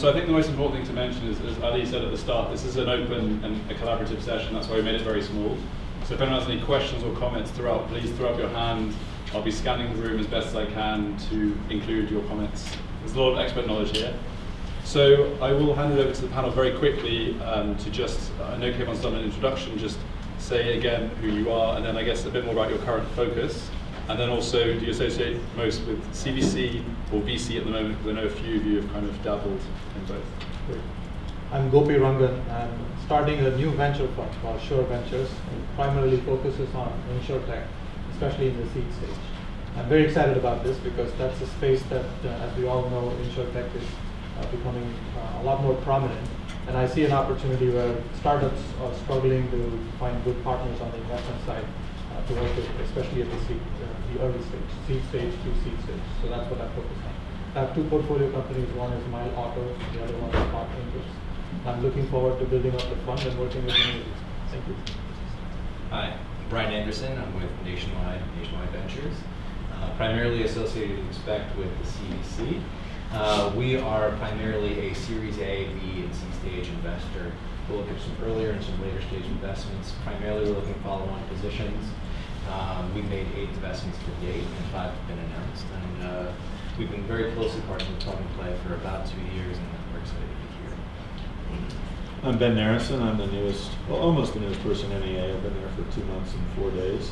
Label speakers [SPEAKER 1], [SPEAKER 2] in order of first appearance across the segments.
[SPEAKER 1] So I think the most important thing to mention is, as Ali said at the start, this is an open and a collaborative session. That's why we made it very small. So if anyone has any questions or comments throughout, please throw up your hand. I'll be scanning the room as best as I can to include your comments. There's a lot of expert knowledge here. So I will hand it over to the panel very quickly to just, I know Kevon's done an introduction, just say again who you are, and then I guess a bit more about your current focus. And then also, do you associate most with CVC or VC at the moment? Because I know a few of you have kind of dabbled in both.
[SPEAKER 2] Great. I'm Gopi Rangan. I'm starting a new venture fund called Sure Ventures. It primarily focuses on Insurtech, especially in the seed stage. I'm very excited about this because that's a space that, as we all know, Insurtech is becoming a lot more prominent. And I see an opportunity where startups are struggling to find good partners on the investment side to work with, especially at the early stage, seed stage to seed stage. So that's what I focus on. I have two portfolio companies. One is Mile Auto, the other one is Smart Angels. I'm looking forward to building up the fund and working with many of these. Thank you.
[SPEAKER 3] Hi, I'm Brian Anderson. I'm with Nationwide Ventures, primarily associated, you expect, with the CVC. We are primarily a Series A, B, and C stage investor. We'll look at some earlier and some later stage investments. Primarily, we're looking at follow-on positions. We've made 8 investments to date, and 5 have been announced. And we've been very closely partnering with Plug and Play for about 2 years, and we're excited to be here.
[SPEAKER 4] I'm Ben Narrison. I'm the newest, well, almost the newest person in EA. I've been there for 2 months and 4 days.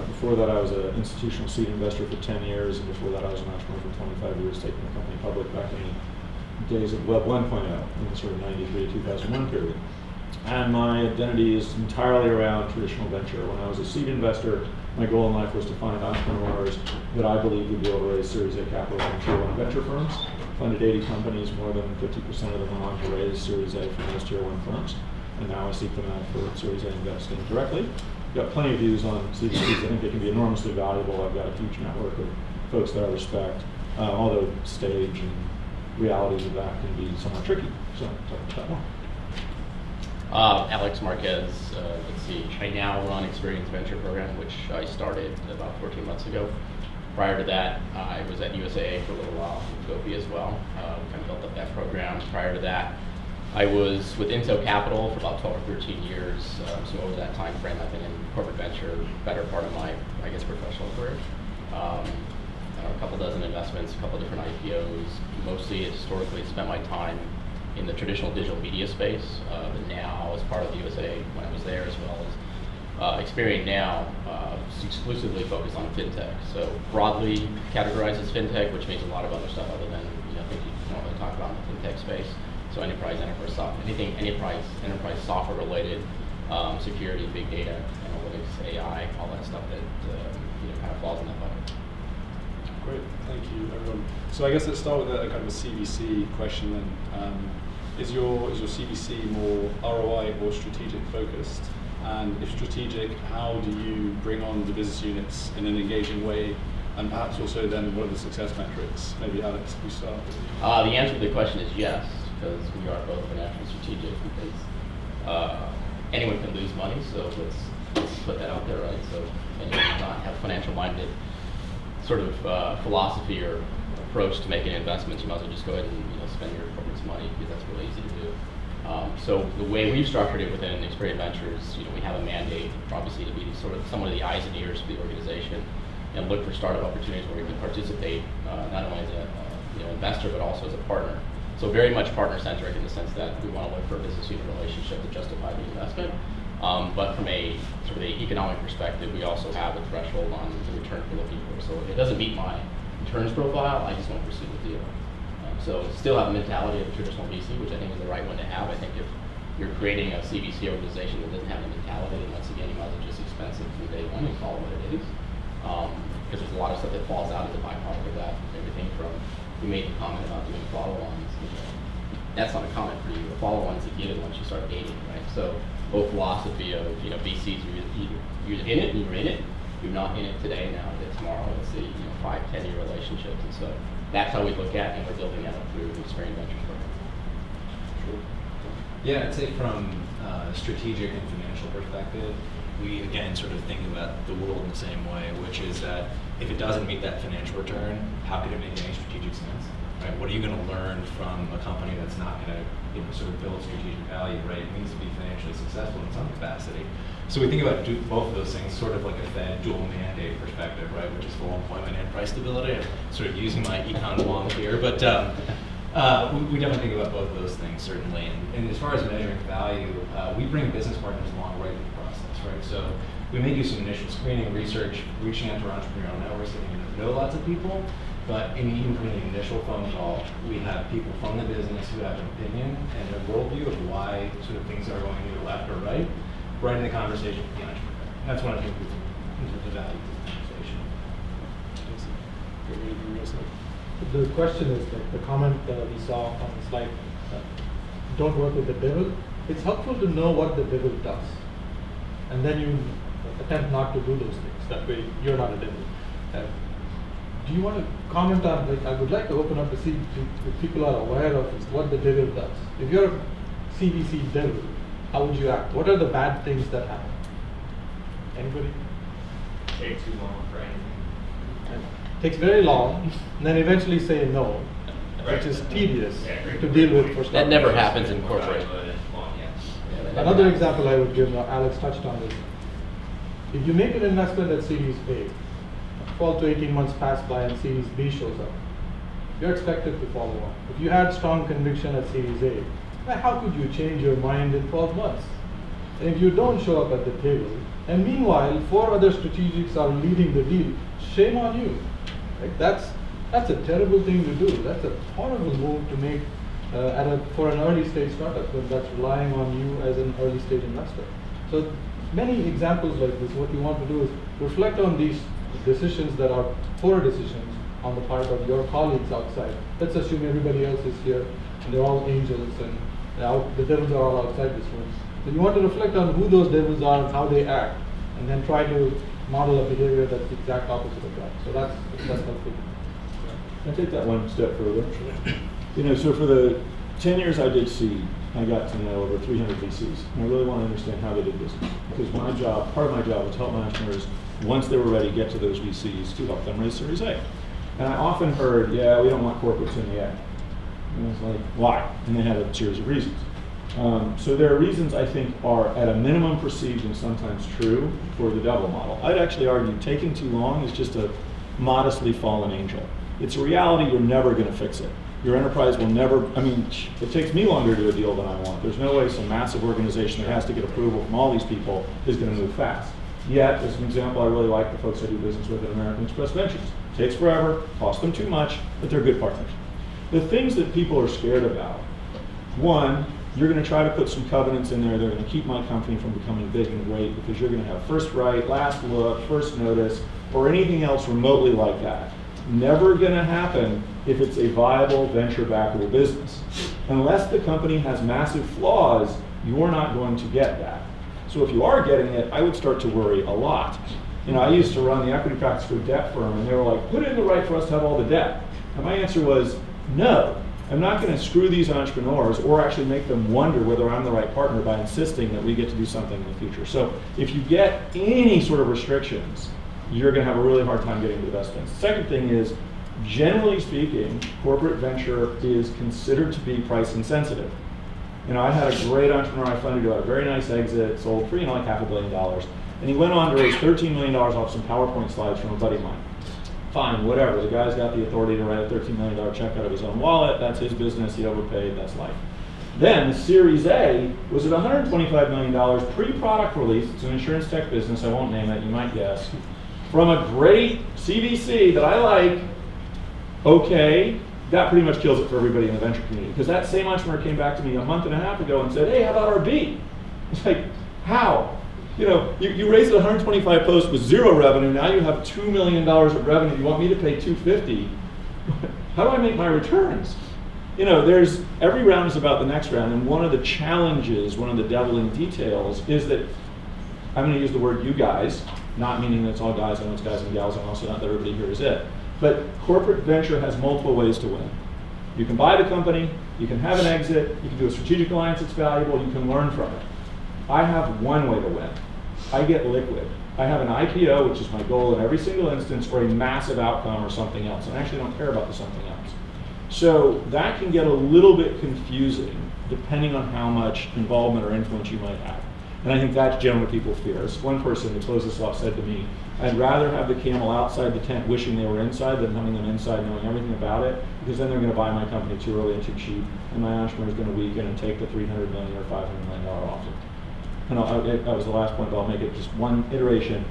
[SPEAKER 4] Before that, I was an institutional seed investor for 10 years, and before that, I was an entrepreneur for 25 years, taking the company public back in the days of Web 1.0, in the sort of 93 to 2001 period. And my identity is entirely around traditional venture. When I was a seed investor, my goal in life was to find entrepreneurs that I believed would be able to raise Series A capital from Tier 1 venture firms. Funded 80 companies, more than 50% of them went on to raise Series A from those Tier 1 firms. And now I seek them out for Series A investing directly. Got plenty of views on CVCs. I think they can be enormously valuable. I've got a huge network of folks that I respect, although stage and realities of that can be somewhat tricky. So talk about that more.
[SPEAKER 5] Alex Marquez, let's see, right now we're on Experience Venture Program, which I started about 14 months ago. Prior to that, I was at USAA for a little while, with Gopi as well. Kind of built up that program. Prior to that, I was with Intel Capital for about 12 or 13 years. So over that time frame, I've been in corporate venture, better part of my, I guess, professional career. A couple dozen investments, a couple different IPOs. Mostly, historically, spent my time in the traditional digital media space. But now, as part of the USA, when I was there, as well as Experian now, is exclusively focused on fintech. So broadly categorized as fintech, which means a lot of other stuff other than things you normally talk about in the fintech space. So enterprise software, anything enterprise software related, security, big data, analytics, AI, all that stuff that kind of falls in that bucket.
[SPEAKER 1] Great, thank you everyone. So I guess let's start with a kind of a CVC question then. Is your CVC more ROI or strategic focused? And if strategic, how do you bring on the business units in an engaging way? And perhaps also then, what are the success metrics? Maybe Alex, we start.
[SPEAKER 5] The answer to the question is yes, because we are both financially strategic. Because anyone can lose money, so let's put that out there, right? So anyone does not have financial-minded sort of philosophy or approach to making investments, you might as well just go ahead and spend your corporate's money, because that's really easy to do. So the way we've structured it within Experience Ventures, we have a mandate, obviously, to be sort of some of the eyes and ears for the organization, and look for startup opportunities where we can participate, not only as an investor, but also as a partner. So very much partner-centric in the sense that we want to look for a business unit relationship to justify the investment. But from a sort of the economic perspective, we also have a threshold on the return we're looking for. So if it doesn't meet my returns profile, I just won't pursue the deal. So still have a mentality of a traditional VC, which I think is the right one to have. I think if you're creating a CVC organization that doesn't have the mentality, then once again, you might as well just expensive from day one and call it what it is. Because there's a lot of stuff that falls out as a byproduct of that. Everything from, you made the comment about doing follow-ons. That's not a comment for you. The follow-ons are given once you start dating, right? So whole philosophy of VCs, you're in it and you're in it. You're not in it today, now that tomorrow. Let's see, 5-10 year relationships, and so that's how we look at it, and we're building that up through the Experience Ventures program.
[SPEAKER 1] Sure.
[SPEAKER 3] Yeah, I'd say from a strategic and financial perspective, we again sort of think about the world in the same way, which is that if it doesn't meet that financial return, how could it make any strategic sense? right? What are you going to learn from a company that's not going to, sort of build strategic value, right? It needs to be financially successful in some capacity. So we think about both of those things, sort of like a Fed dual mandate perspective, right? Which is full employment and price stability. I'm sort of using my econ wong here, but we definitely think about both of those things, certainly. And as far as measuring value, we bring business partners along right in the process, right? So we may do some initial screening, research, reaching out to our entrepreneurial networks that know lots of people, but even from the initial phone call, we have people from the business who have an opinion and a worldview of why sort of things are going either left or right in the conversation with the entrepreneur. And that's one of the things in terms of value of the conversation.
[SPEAKER 2] The question is like the comment we saw on the slide, don't work with the devil. It's helpful to know what the devil does. And then you attempt not to do those things. That way you're not a devil. Do you want to comment on, like, I would like to open up to see if people are aware of what the devil does. If you're a CVC devil, how would you act? What are the bad things that happen? Anybody?
[SPEAKER 6] Take too long for anything.
[SPEAKER 2] Takes very long, and then eventually say no, which is tedious to deal with for
[SPEAKER 5] That
[SPEAKER 2] startups.
[SPEAKER 5] never happens in corporate.
[SPEAKER 2] Another example I would give, Alex touched on this. If you make an investment at Series A, 12 to 18 months pass by and Series B shows up, you're expected to follow on. If you had strong conviction at Series A, well, how could you change your mind in 12 months? And if you don't show up at the table, and meanwhile 4 other strategics are leading the deal, shame on you. Right? That's a terrible thing to do. That's a horrible move to make for an early stage startup that's relying on you as an early stage investor. So many examples like this. What you want to do is reflect on these decisions that are poor decisions on the part of your colleagues outside. Let's assume everybody else is here and they're all angels and the devils are all outside this room. So you want to reflect on who those devils are and how they act, and then try to model a behavior that's the exact opposite of that. So that's helpful.
[SPEAKER 4] Can I take that one step further? So for the 10 years I did seed, I got to know over 300 VCs. And I really want to understand how they did business. Because part of my job was to help my entrepreneurs, once they were ready, get to those VCs to help them raise Series A. And I often heard, yeah, we don't want corporates in the A. And I was like, why? And they had a series of reasons. So there are reasons I think are at a minimum perceived and sometimes true for the devil model. I'd actually argue taking too long is just a modestly fallen angel. It's a reality, you're never going to fix it. Your enterprise will never, it takes me longer to do a deal than I want. There's no way some massive organization that has to get approval from all these people is going to move fast. Yet, as an example, I really like the folks I do business with at American Express Ventures. It takes forever, costs them too much, but they're good partners. The things that people are scared about, one, you're going to try to put some covenants in there that are going to keep my company from becoming big and great because you're going to have first right, last look, first notice, or anything else remotely like that. Never going to happen if it's a viable venture-backable business. Unless the company has massive flaws, you're not going to get that. So if you are getting it, I would start to worry a lot. I used to run the equity practice for a debt firm, and they were like, put in the right for us to have all the debt. And my answer was, no. I'm not going to screw these entrepreneurs or actually make them wonder whether I'm the right partner by insisting that we get to do something in the future. So if you get any sort of restrictions, you're going to have a really hard time getting to the best things. The second thing is, generally speaking, corporate venture is considered to be price insensitive. I had a great entrepreneur I funded who had a very nice exit, sold for like $500 million. And he went on to raise $13 million off some PowerPoint slides from a buddy of mine. Fine, whatever. The guy's got the authority to write a $13 million check out of his own wallet. That's his business. He overpaid. That's life. Then the Series A was at $125 million pre-product release. It's an Insurtech business. I won't name it. You might guess. From a great CVC that I like. Okay, that pretty much kills it for everybody in the venture community. Because that same entrepreneur came back to me a month and a half ago and said, hey, how about our B? It's like, how? You raised 125 posts with 0 revenue, now you have $2 million of revenue, you want me to pay $250. How do I make my returns? There's, every round is about the next round, and one of the challenges, one of the deviling details is that, I'm going to use the word you guys, not meaning that it's all guys, I know it's guys and gals, and also not that everybody here is it. But corporate venture has multiple ways to win. You can buy the company, you can have an exit, you can do a strategic alliance that's valuable, you can learn from it. I have one way to win. I get liquid. I have an IPO, which is my goal in every single instance, or a massive outcome or something else. And I actually don't care about the something else. So that can get a little bit confusing depending on how much involvement or influence you might have. And I think that's generally what people fear. As one person to close this off said to me, I'd rather have the camel outside the tent wishing they were inside than having them inside knowing everything about it, because then they're going to buy my company too early and too cheap, and my entrepreneur is going to weaken and take the $300 million or $500 million offer. And that was the last point, but I'll make it just one iteration.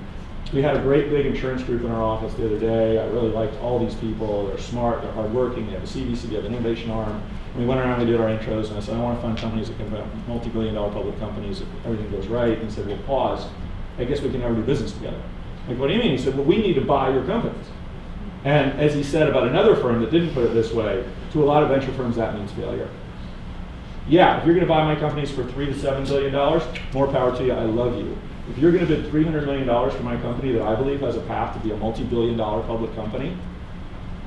[SPEAKER 4] We had a great big insurance group in our office the other day. I really liked all these people. They're smart, they're hardworking, they have a CVC, they have an innovation arm. And we went around, we did our intros, and I said, I want to fund companies that can be multi-billion-dollar public companies if everything goes right. And he said, well, pause. I guess we can never do business together. Like, what do you mean? He said, well, we need to buy your companies. And as he said about another firm that didn't put it this way, to a lot of venture firms, that means failure. Yeah, if you're going to buy my companies for $3 to $7 billion, more power to you, I love you. If you're going to bid $300 million for my company that I believe has a path to be a multi-billion-dollar public company,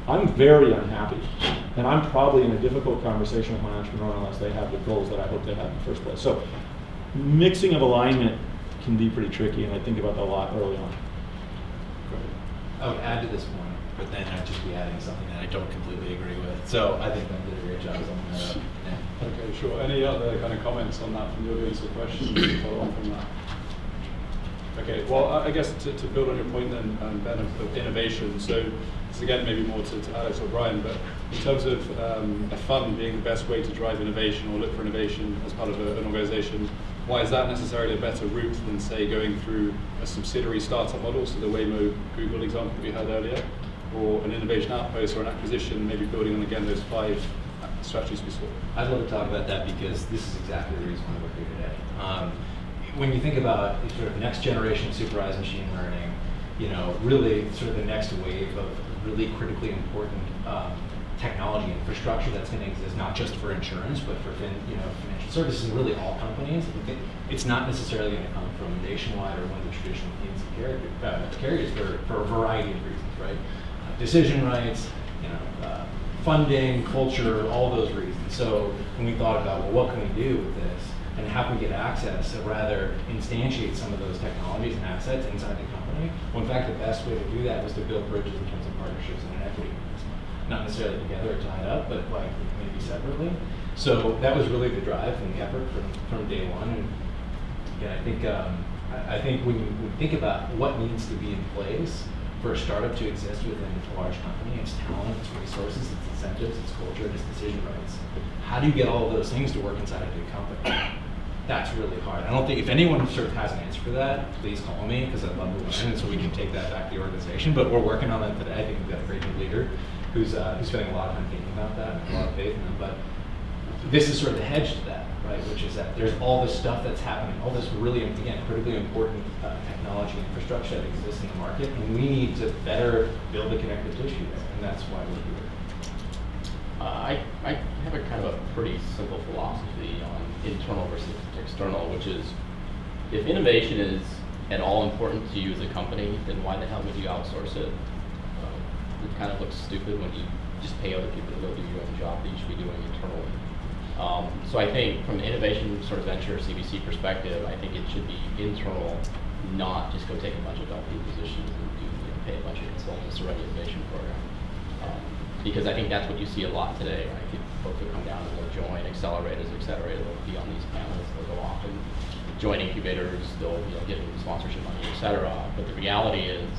[SPEAKER 4] I'm very unhappy. And I'm probably in a difficult conversation with my entrepreneur unless they have the goals that I hope they have in the first place. So mixing of alignment can be pretty tricky, and I think about that a lot early on.
[SPEAKER 3] I would add to this point, but then I'd just be adding something that I don't completely agree with. So I think Ben did a great job summing that up. Yeah.
[SPEAKER 1] Okay, sure. Any other kind of comments on that from the audience or questions to follow on from that? Okay, well, I guess to build on your point then, Ben, of innovation, so this again maybe more to Alex or Brian, but in terms of a fund being the best way to drive innovation or look for innovation as part of an organization, why is that necessarily a better route than, say, going through a subsidiary startup model, so the Waymo Google example we had earlier, or an innovation outpost or an acquisition, maybe building on, again, those 5 strategies we saw?
[SPEAKER 3] I'd love to talk about that because this is exactly the reason why we're here today. When you think about sort of next generation supervised machine learning, really sort of the next wave of really critically important technology infrastructure that's going to exist not just for insurance, but for financial services and really all companies. It's not necessarily going to come from Nationwide or one of the traditional P&C carriers for a variety of reasons, right? Decision rights, funding, culture, all those reasons. So when we thought about, well, what can we do with this? And how can we get access to rather instantiate some of those technologies and assets inside the company? Well, in fact, the best way to do that was to build bridges in terms of partnerships and an equity investment. Not necessarily together or tied up, but like maybe separately. So that was really the drive and the effort from day one. And again, I think when you think about what needs to be in place for a startup to exist within a large company, it's talent, it's resources, it's incentives, it's culture, it's decision rights. How do you get all of those things to work inside a big company? That's really hard. I don't think, if anyone sort of has an answer for that, please call me, because I'd love to learn, and so we can take that back to the organization. But we're working on that today. I think we've got a great new leader who's spending a lot of time thinking about that and a lot of faith in them. But this is sort of the hedge to that, right? Which is that there's all this stuff that's happening, all this really, again, critically important technology infrastructure that exists in the market, and we need to better build a connective tissue there, and that's why we're here.
[SPEAKER 5] I have a kind of a pretty simple philosophy on internal versus external, which is if innovation is at all important to you as a company, then why the hell would you outsource it? It kind of looks stupid when you just pay other people to go do your own job that you should be doing internally. So I think from an innovation sort of venture CVC perspective, I think it should be internal, not just go take a bunch of LP positions and pay a bunch of consultants to run the innovation program. Because I think that's what you see a lot today, right? Folks will come down and they'll join accelerators, et cetera. They'll be on these panels, they'll go off and join incubators, they'll get sponsorship money, et cetera. But the reality is,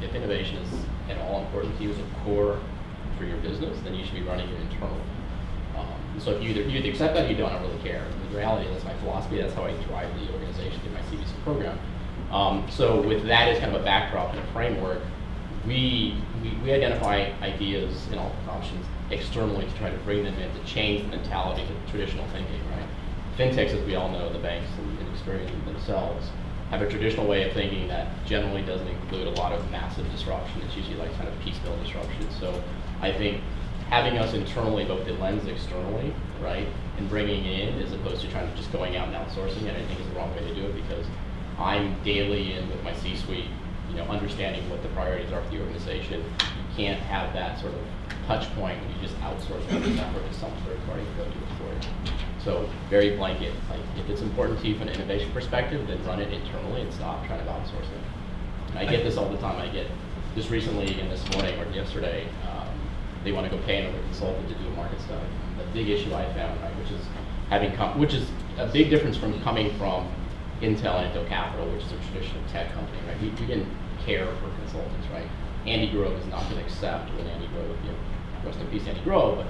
[SPEAKER 5] if innovation is at all important to you as a core for your business, then you should be running it internally. So if you either accept that or you don't, I don't really care. The reality is, that's my philosophy, that's how I drive the organization through my CVC program. So with that as kind of a backdrop and a framework, we identify ideas and all options externally to try to bring them in to change the mentality to traditional thinking, right? Fintechs, as we all know, the banks and experience themselves, have a traditional way of thinking that generally doesn't include a lot of massive disruption. It's usually like kind of piecemeal disruption. So I think having us internally, but with the lens externally, right, and bringing in as opposed to trying to just going out and outsourcing it, I think is the wrong way to do it, because I'm daily in with my C-suite, understanding what the priorities are for the organization. You can't have that sort of touch point when you just outsource all this effort to some third party to go do it for you. So very blanket, like if it's important to you from an innovation perspective, then run it internally and stop trying to outsource it. And I get this all the time. I get just recently, again this morning or yesterday, they want to go pay another consultant to do a market study. The big issue I found, right, which is a big difference from coming from Intel and Intel Capital, which is a traditional tech company, right? We didn't care for consultants, right? Andy Grove is not going to accept when Andy Grove, rest in peace Andy Grove, but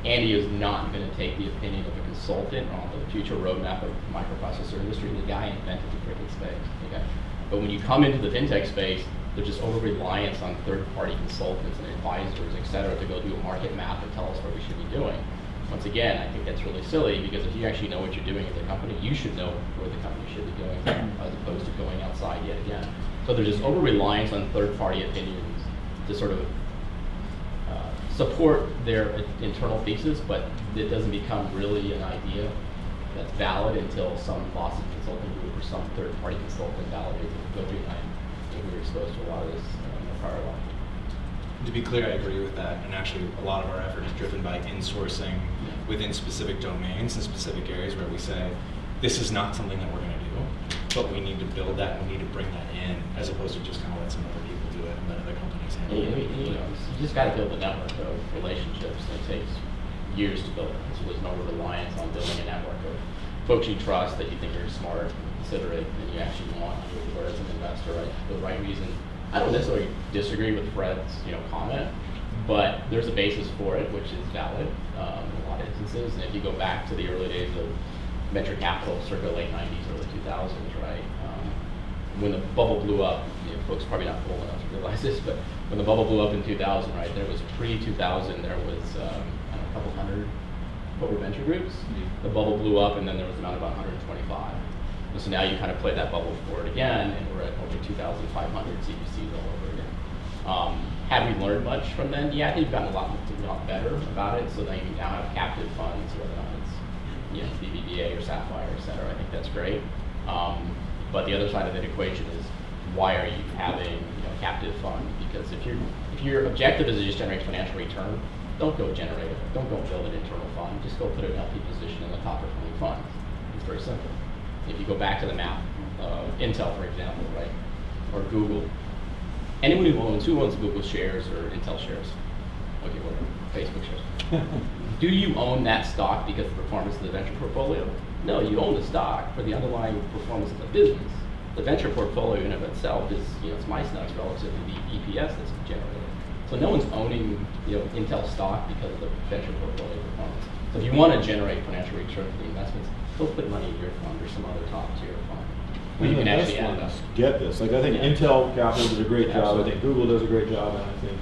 [SPEAKER 5] Andy is not going to take the opinion of a consultant on the future roadmap of the microprocessor industry. The guy invented the freaking space, okay? But when you come into the fintech space, there's just over-reliance on third-party consultants and advisors, et cetera, to go do a market map and tell us what we should be doing. Once again, I think that's really silly, because if you actually know what you're doing as a company, you should know where the company should be going, as opposed to going outside yet again. So there's just over-reliance on third-party opinions to sort of support their internal thesis, but it doesn't become really an idea that's valid until some Boston consulting group or some third-party consultant validates it. Go through that. We were exposed to a lot of this in the prior life.
[SPEAKER 7] To be clear, I agree with that, and actually a lot of our effort is driven by insourcing within specific domains and specific areas where we say, this is not something that we're going to do, but we need to build that and we need to bring that in, as opposed to just kind of let some other people do it and let other companies handle it.
[SPEAKER 5] You just got to build a network of relationships, and it takes years to build it. So there's no reliance on building a network of folks you trust, that you think are smart, considerate, and you actually want to move forward as an investor, right? For the right reason. I don't necessarily disagree with Fred's comment, but there's a basis for it, which is valid in a lot of instances. And if you go back to the early days of venture capital, circa late 90s, early 2000s, right? When the bubble blew up, folks are probably not old enough to realize this, but when the bubble blew up in 2000, right, there was pre-2000, there was a couple hundred corporate venture groups. The bubble blew up, and then there was about 125. So now you kind of play that bubble forward again, and we're at over 2,500 CVCs all over again. Have we learned much from then? Yeah, I think we've gotten a lot better about it. So that you now have captive funds, whether or not it's BBVA or Sapphire, et cetera. I think that's great. But the other side of that equation is, why are you having a captive fund? Because if your objective is to just generate financial return, don't go generate it. Don't go build an internal fund. Just go put an LP position in the top performing fund. It's very simple. If you go back to the map, Intel, for example, right, or Google, anyone who owns Google shares or Intel shares, okay, whatever, Facebook shares. Do you own that stock because of the performance of the venture portfolio? No, you own the stock for the underlying performance of the business. The venture portfolio in and of itself is, it's mice nuts relative to the EPS that's generated. So no one's owning, Intel stock because of the venture portfolio performance. So if you want to generate financial return for the investments, go put money in your fund or some other top tier fund. Where you can actually add up.
[SPEAKER 4] Get this. I think Intel Capital does a great job.
[SPEAKER 5] Absolutely.
[SPEAKER 4] I think Google does a great job, and I think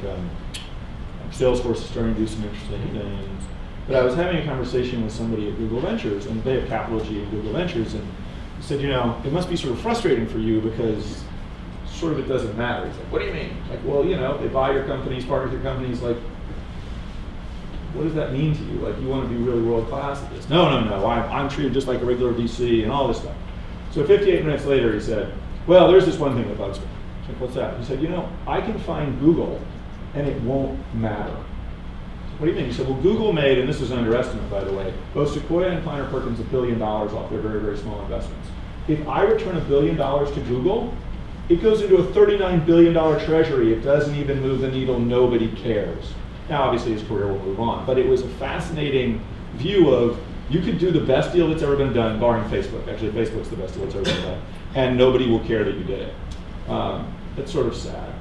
[SPEAKER 4] Salesforce is starting to do some interesting things. But I was having a conversation with somebody at Google Ventures, and they have Capital G in Google Ventures, and he said, it must be sort of frustrating for you because sort of it doesn't matter. He's like, what do you mean? Like, well, they buy your companies, partner with your companies, like, what does that mean to you? Like, you want to be really world class at this? No, I'm treated just like a regular VC and all this stuff. So 58 minutes later, he said, well, there's this one thing that bugs me. I was like, what's that? He said, I can find Google and it won't matter. What do you mean? He said, well, Google made, and this is an underestimate, by the way, both Sequoia and Kleiner Perkins $1 billion off their very, very small investments. If I return $1 billion to Google, it goes into a $39 billion treasury. It doesn't even move the needle. Nobody cares. Now, obviously, his career will move on, but it was a fascinating view of, you could do the best deal that's ever been done, barring Facebook. Actually, Facebook's the best deal that's ever been done, and nobody will care that you did it. That's sort of sad.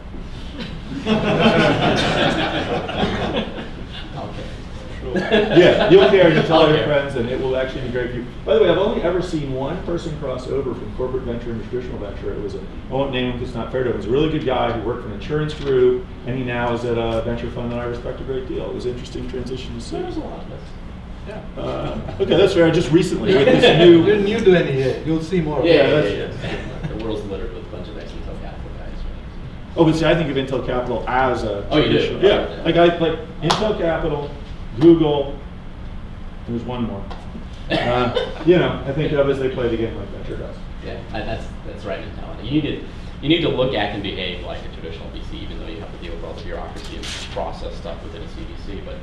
[SPEAKER 4] Yeah, you'll care, you'll tell your friends, and it will actually be great for you. By the way, I've only ever seen one person cross over from corporate venture into traditional venture. It was I won't name him because it's not fair to him. It was a really good guy who worked for an insurance group, and he now is at a venture fund that I respect a great deal. It was an interesting transition to see.
[SPEAKER 5] There's a lot of this.
[SPEAKER 2] Yeah.
[SPEAKER 4] Okay, that's fair. Just recently, with this new...
[SPEAKER 2] You're new to NEA. You'll see more.
[SPEAKER 5] Yeah. The world's littered with a bunch of ex-Intel Capital guys. Right?
[SPEAKER 4] Oh, but see, I think of Intel Capital as a...
[SPEAKER 5] Oh, you do?
[SPEAKER 4] traditional- Yeah, like Intel Capital, Google, there's one more. I think of as they play the game like venture does.
[SPEAKER 5] Yeah, that's right mentality. You need to look at and behave like a traditional VC, even though you have to deal with all the bureaucracy and process stuff within a CVC. But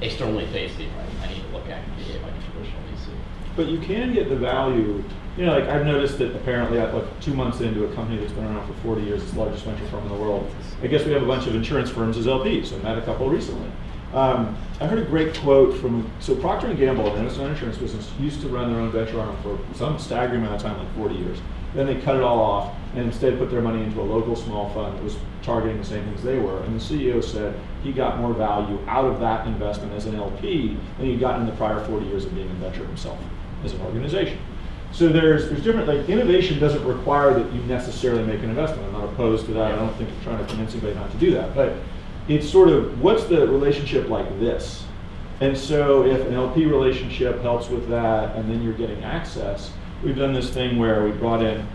[SPEAKER 5] externally facing, right? I need to look at and behave like a traditional VC.
[SPEAKER 4] But you can get the value. I've noticed that apparently, 2 months into a company that's been around for 40 years, it's the largest venture firm in the world. I guess we have a bunch of insurance firms as LPs. I met a couple recently. I heard a great quote from, so Procter & Gamble, and it's an insurance business, used to run their own venture arm for some staggering amount of time, like 40 years. Then they cut it all off and instead put their money into a local small fund that was targeting the same things they were. And the CEO said he got more value out of that investment as an LP than he'd gotten in the prior 40 years of being in venture himself as an organization. So there's different, like innovation doesn't require that you necessarily make an investment. I'm not opposed to that. I don't think I'm trying to convince anybody not to do that. But it's sort of, what's the relationship like this? And so if an LP relationship helps with that and then you're getting access, we've done this thing where we brought in,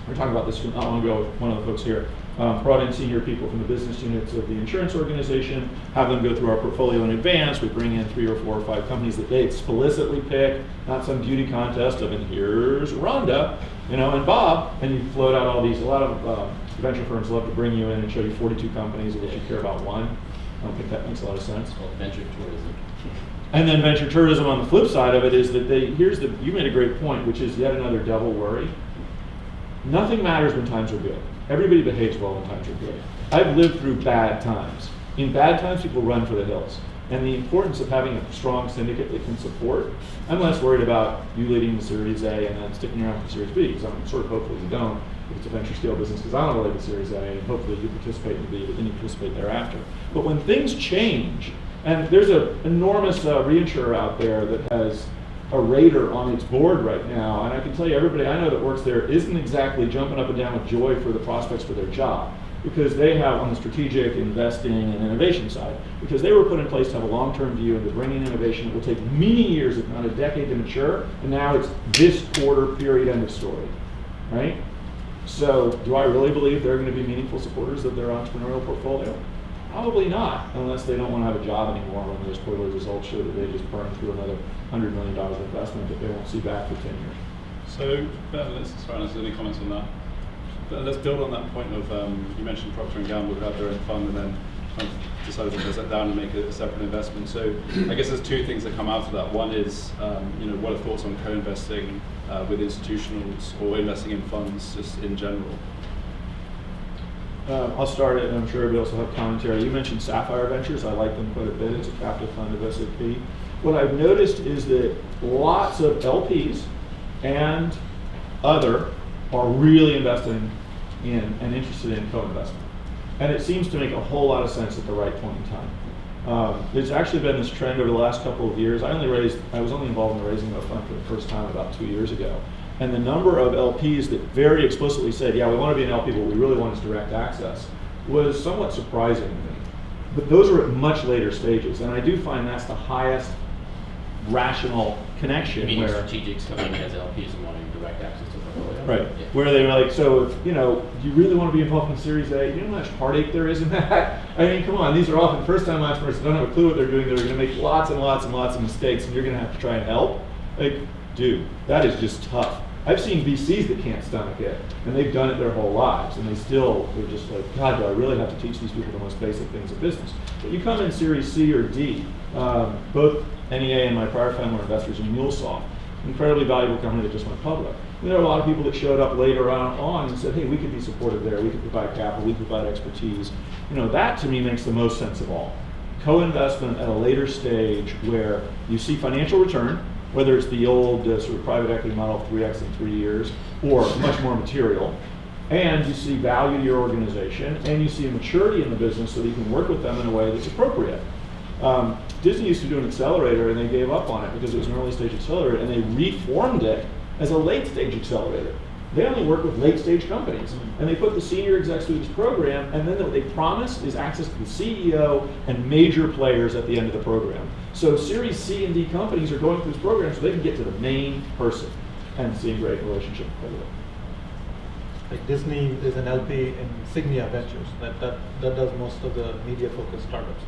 [SPEAKER 4] we were talking about this not long ago with one of the folks here, brought in senior people from the business units of the insurance organization, have them go through our portfolio in advance. We bring in 3 or 4 or 5 companies that they explicitly pick, not some beauty contest of, and here's Rhonda, and Bob, and you float out all these. A lot of venture firms love to bring you in and show you 42 companies of which you care about one. I don't think that makes a lot of sense.
[SPEAKER 5] Well, venture tourism.
[SPEAKER 4] And then venture tourism on the flip side of it is that you made a great point, which is yet another devil worry. Nothing matters when times are good. Everybody behaves well when times are good. I've lived through bad times. In bad times, people run for the hills. And the importance of having a strong syndicate that can support, I'm less worried about you leading the Series A and then sticking around for Series B, because I'm sort of hopeful you don't, if it's a venture scale business, because I don't relate to Series A, and hopefully you participate in B, but then you participate thereafter. But when things change, and there's an enormous reinsurer out there that has a rater on its board right now, and I can tell you everybody I know that works there isn't exactly jumping up and down with joy for the prospects for their job, because they have on the strategic, investing, and innovation side, because they were put in place to have a long-term view and to bring in innovation that will take many years, if not a decade, to mature, and now it's this quarter, period, end of story, right? So do I really believe they're going to be meaningful supporters of their entrepreneurial portfolio? Probably not, unless they don't want to have a job anymore when those quarterly results show that they just burned through another $100 million of investment that they won't see back for 10 years.
[SPEAKER 1] So, any comments on that? But let's build on that point of, you mentioned Procter & Gamble who had their own fund and then kind of decided to close that down and make a separate investment. So I guess there's 2 things that come out of that. One is, what are thoughts on co-investing with institutionals or investing in funds just in general?
[SPEAKER 4] I'll start it, and I'm sure everybody else will have commentary. You mentioned Sapphire Ventures. I like them quite a bit. It's a captive fund of SAP. What I've noticed is that lots of LPs and other are really investing in and interested in co-investment. And it seems to make a whole lot of sense at the right point in time. There's actually been this trend over the last couple of years. I was only involved in the raising of a fund for the first time about 2 years ago. And the number of LPs that very explicitly said, yeah, we want to be an LP, but we really want is direct access, was somewhat surprising to me. But those are at much later stages, and I do find that's the highest rational connection.
[SPEAKER 5] You mean
[SPEAKER 4] where
[SPEAKER 5] strategics coming in as LPs and wanting direct access to the portfolio?
[SPEAKER 4] Right,
[SPEAKER 5] Yeah.
[SPEAKER 4] where they were like, so if, do you really want to be involved in Series A? You know how much heartache there is in that? I mean, come on, these are often first-time entrepreneurs who don't have a clue what they're doing. They're going to make lots and lots and lots of mistakes, and you're going to have to try and help. Like, dude, that is just tough. I've seen VCs that can't stomach it, and they've done it their whole lives, and they're just like, God, do I really have to teach these people the most basic things of business? But you come in Series C or D, both NEA and my prior firm were investors in MuleSoft, incredibly valuable company that just went public. And there are a lot of people that showed up later on and said, hey, we could be supportive there, we could provide capital, we could provide expertise. That to me makes the most sense of all. Co-investment at a later stage where you see financial return, whether it's the old sort of private equity model of 3x in 3 years, or much more material, and you see value to your organization, and you see a maturity in the business so that you can work with them in a way that's appropriate. Disney used to do an accelerator, and they gave up on it because it was an early stage accelerator, and they reformed it as a late stage accelerator. They only work with late stage companies, and they put the senior execs through this program, and then what they promise is access to the CEO and major players at the end of the program. So Series C and D companies are going through this program so they can get to the main person and see a great relationship with it.
[SPEAKER 2] Like Disney is an LP in Signia Ventures that does most of the media-focused startups.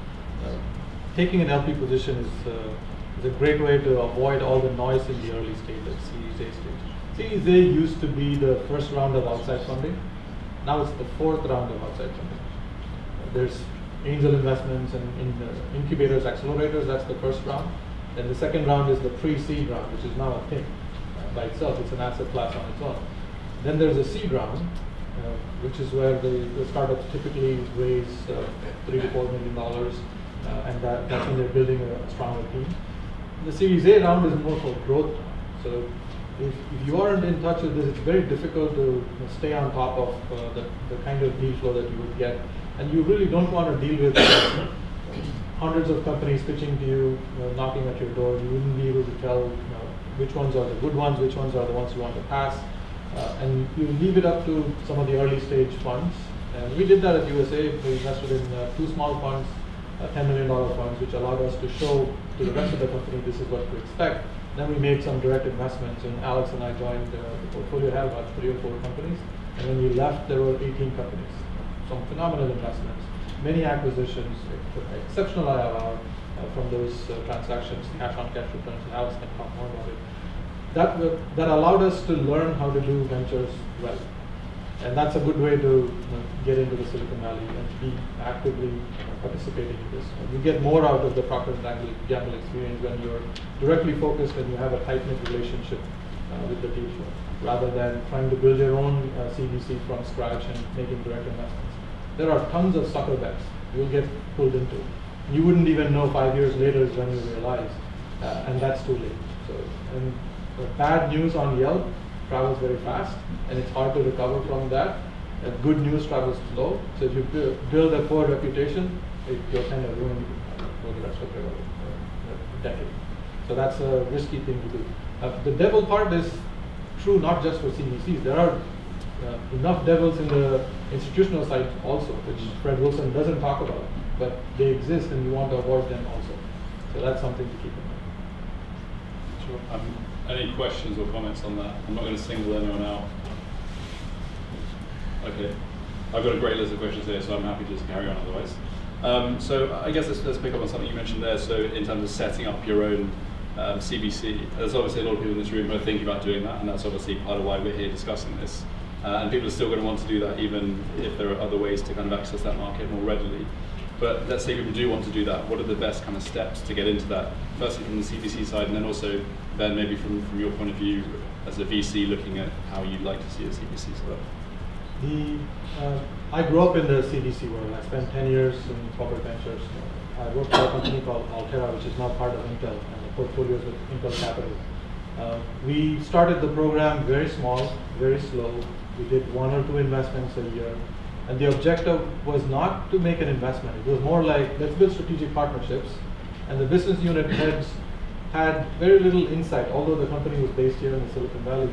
[SPEAKER 2] Taking an LP position is a great way to avoid all the noise in the early stages, Series A stage. Series A used to be the first round of outside funding. Now it's the 4th round of outside funding. There's angel investments and incubators, accelerators, that's the first round. Then the second round is the pre-seed round, which is now a thing by itself. It's an asset class on its own. Then there's a seed round, which is where the startups typically raise $3 to $4 million. and that's when they're building a stronger team. The Series A round is more for growth. So if you aren't in touch with this, it's very difficult to stay on top of the kind of deal flow that you would get. And you really don't want to deal with hundreds of companies pitching to you, knocking at your door. You wouldn't be able to tell which ones are the good ones, which ones are the ones you want to pass. And you leave it up to some of the early stage funds. And we did that at USA. We invested in 2 small funds, $10 million funds, which allowed us to show to the rest of the company this is what to expect. Then we made some direct investments, and Alex and I joined the portfolio, had about 3 or 4 companies. And when we left, there were 18 companies. Some phenomenal investments, many acquisitions, exceptional IRR from those transactions, cash-on-cash returns, and Alex can talk more about it. That allowed us to learn how to do ventures well. And that's a good way to get into the Silicon Valley and be actively participating in this. You get more out of the Procter & Gamble experience when you're directly focused and you have a tight-knit relationship with the deal flow, rather than trying to build your own CVC from scratch and making direct investments. There are tons of sucker bets you'll get pulled into. You wouldn't even know 5 years later is when you realize, and that's too late. So, and bad news on Yelp travels very fast, and it's hard to recover from that. Good news travels slow. So if you build a poor reputation, you're kind of ruining it for the rest of your decade. So that's a risky thing to do. The devil part is true not just for CVCs. There are enough devils in the institutional side also, which Fred Wilson doesn't talk about, but they exist and you want to avoid them also. So that's something to keep in mind.
[SPEAKER 1] Sure. Any questions or comments on that? I'm not going to single anyone out. Okay. I've got a great list of questions here, so I'm happy to just carry on otherwise. So I guess let's pick up on something you mentioned there. So in terms of setting up your own CVC, there's obviously a lot of people in this room who are thinking about doing that, and that's obviously part of why we're here discussing this. And people are still going to want to do that even if there are other ways to kind of access that market more readily. But let's say people do want to do that. What are the best kind of steps to get into that? Firstly from the CVC side, and then also then maybe from your point of view as a VC looking at how you'd like to see a CVC set up.
[SPEAKER 2] I grew up in the CVC world. I spent 10 years in corporate ventures. I worked for a company called Altera, which is now part of Intel, and the portfolios with Intel Capital. We started the program very small, very slow. We did 1 or 2 investments a year. And the objective was not to make an investment. It was more like, let's build strategic partnerships. And the business unit heads had very little insight, although the company was based here in the Silicon Valley.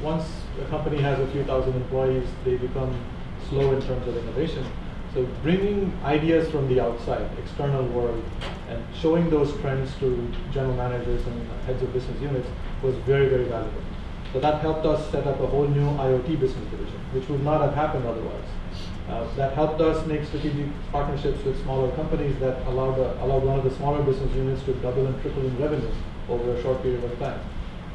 [SPEAKER 2] Once a company has a few thousand employees, they become slow in terms of innovation. So bringing ideas from the outside, external world, and showing those trends to general managers and heads of business units was very, very valuable. So that helped us set up a whole new IoT business division, which would not have happened otherwise. That helped us make strategic partnerships with smaller companies that allowed one of the smaller business units to double and triple in revenue over a short period of time.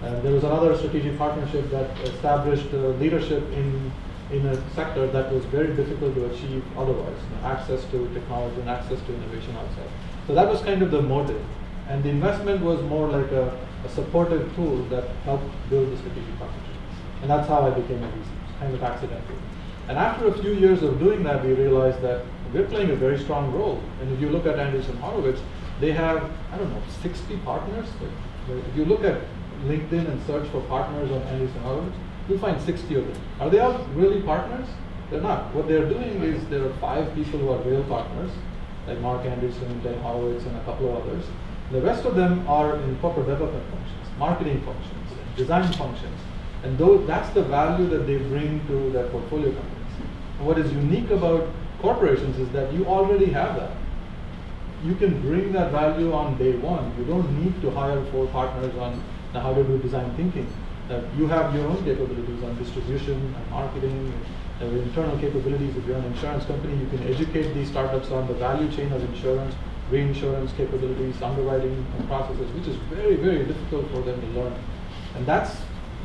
[SPEAKER 2] And there was another strategic partnership that established leadership in a sector that was very difficult to achieve otherwise, access to technology and access to innovation outside. So that was kind of the motive. And the investment was more like a supportive tool that helped build the strategic partnership. And that's how I became a VC, kind of accidental. And after a few years of doing that, we realized that we're playing a very strong role. And if you look at Andreessen Horowitz, they have, 60 partners. If you look at LinkedIn and search for partners on Andreessen Horowitz, you'll find 60 of them. Are they all really partners? They're not. What they're doing is there are 5 people who are real partners, like Mark Andreessen, Dan Horowitz, and a couple of others. The rest of them are in corporate development functions, marketing functions, design functions. And that's the value that they bring to their portfolio companies. And what is unique about corporations is that you already have that. You can bring that value on day one. You don't need to hire 4 partners on how to do design thinking. You have your own capabilities on distribution and marketing, and internal capabilities. If you're an insurance company, you can educate these startups on the value chain of insurance, reinsurance capabilities, underwriting and processes, which is very, very difficult for them to learn. And that's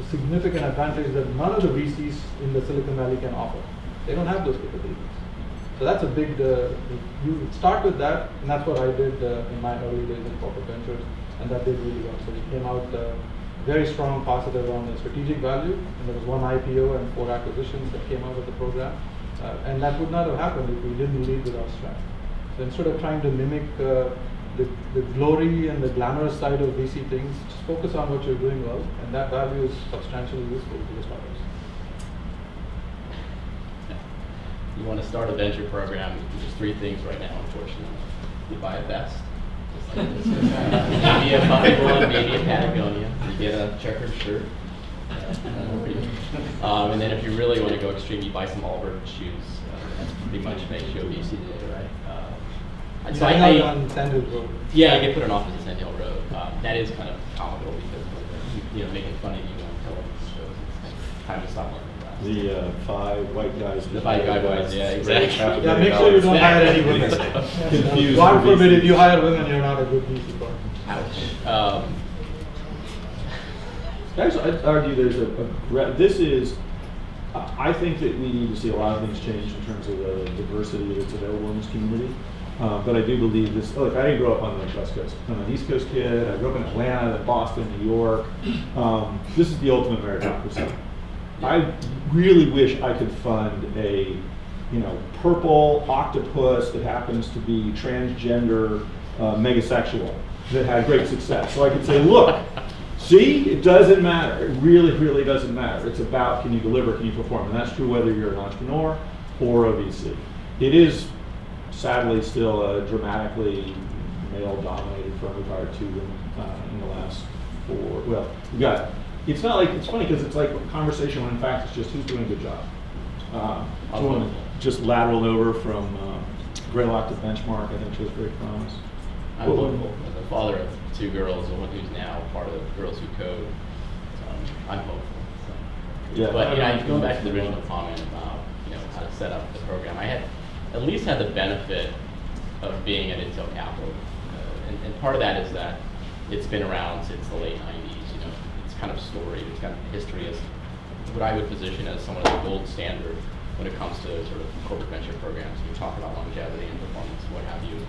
[SPEAKER 2] a significant advantage that none of the VCs in the Silicon Valley can offer. They don't have those capabilities. So that's a big, you start with that, and that's what I did in my early days in corporate ventures, and that did really well. So we came out very strong positive on the strategic value, and there was 1 IPO and 4 acquisitions that came out of the program. And that would not have happened if we didn't lead with our strength. So instead of trying to mimic the glory and the glamorous side of VC things, just focus on what you're doing well, and that value is substantially useful to the startups.
[SPEAKER 5] You want to start a venture program, there's 3 things right now, unfortunately. You buy a vest, just like this. Maybe a puffy one, maybe a Patagonia. You get a checkered shirt. And then if you really want to go extreme, you buy some Allbirds shoes. That's pretty much makes you a VC today, right? So
[SPEAKER 2] on Sand Hill Road.
[SPEAKER 5] Yeah, you get put an office at Sand Hill Road. That is kind of comical because making fun of you on television shows. It's time to stop working.
[SPEAKER 4] The 5 white guys.
[SPEAKER 5] The 5 guy boys, yeah, exactly.
[SPEAKER 2] Yeah, make sure you don't hire any women.
[SPEAKER 4] Confused
[SPEAKER 2] God
[SPEAKER 4] the
[SPEAKER 2] forbid,
[SPEAKER 4] VC.
[SPEAKER 2] if you hire women, you're not a good VC partner.
[SPEAKER 5] Ouch.
[SPEAKER 4] Actually, I'd argue this is, I think that we need to see a lot of things change in terms of the diversity that's available in this community. But I do believe this, look, I didn't grow up on the West Coast. I'm an East Coast kid. I grew up in Atlanta, then Boston, New York. This is the ultimate meritocracy. I really wish I could fund a, purple octopus that happens to be transgender, megasexual that had great success. So I could say, look, see, it doesn't matter. It really, really doesn't matter. It's about, can you deliver, can you perform? And that's true whether you're an entrepreneur or a VC. It is sadly still a dramatically male-dominated firm. We've hired 2 women in the last 4. Well, we've got. It's not like, it's funny because it's like a conversation when in fact it's just who's doing a good job. Someone just lateraled over from Greylock to Benchmark. I think she was very promised.
[SPEAKER 5] I'm hopeful. As a father of 2 girls, the one who's now part of Girls Who Code, I'm hopeful. So.
[SPEAKER 4] Yeah.
[SPEAKER 5] But going back to the original comment about how to set up the program, I had at least had the benefit of being at Intel Capital, and part of that is that it's been around since the late 90s. It's kind of storied. It's got history as what I would position as somewhat of the gold standard when it comes to sort of corporate venture programs. We talk about longevity and performance, what have you.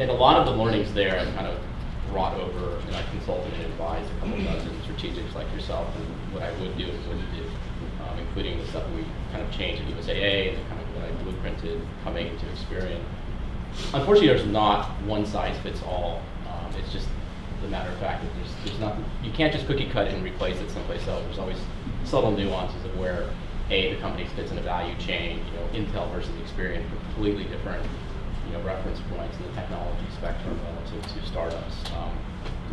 [SPEAKER 5] And a lot of the learnings there I've kind of brought over, and I consulted and advised a couple dozen strategics like yourself and what I would do and wouldn't do, including the stuff we kind of changed at USAA and the kind of what I blueprinted coming to Experian. Unfortunately, there's not one size fits all. It's just the matter of fact that there's nothing, you can't just cookie cut and replace it someplace else. There's always subtle nuances of where the company fits in a value chain. Intel versus Experian, completely different reference points in the technology spectrum relative to startups.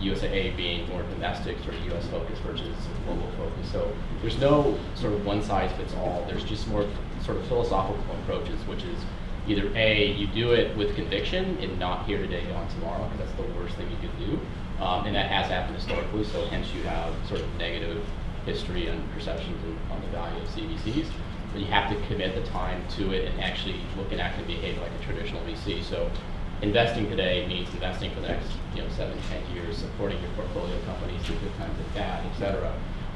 [SPEAKER 5] USAA being more domestic, sort of US focused versus global focus. So there's no sort of one size fits all. There's just more sort of philosophical approaches, which is either you do it with conviction and not here today, gone tomorrow, because that's the worst thing you could do. And that has happened historically, so hence you have sort of negative history and perceptions on the value of CVCs. But you have to commit the time to it and actually look and act and behave like a traditional VC. So investing today means investing for the next 7-10 years, supporting your portfolio companies through good times and bad, et cetera.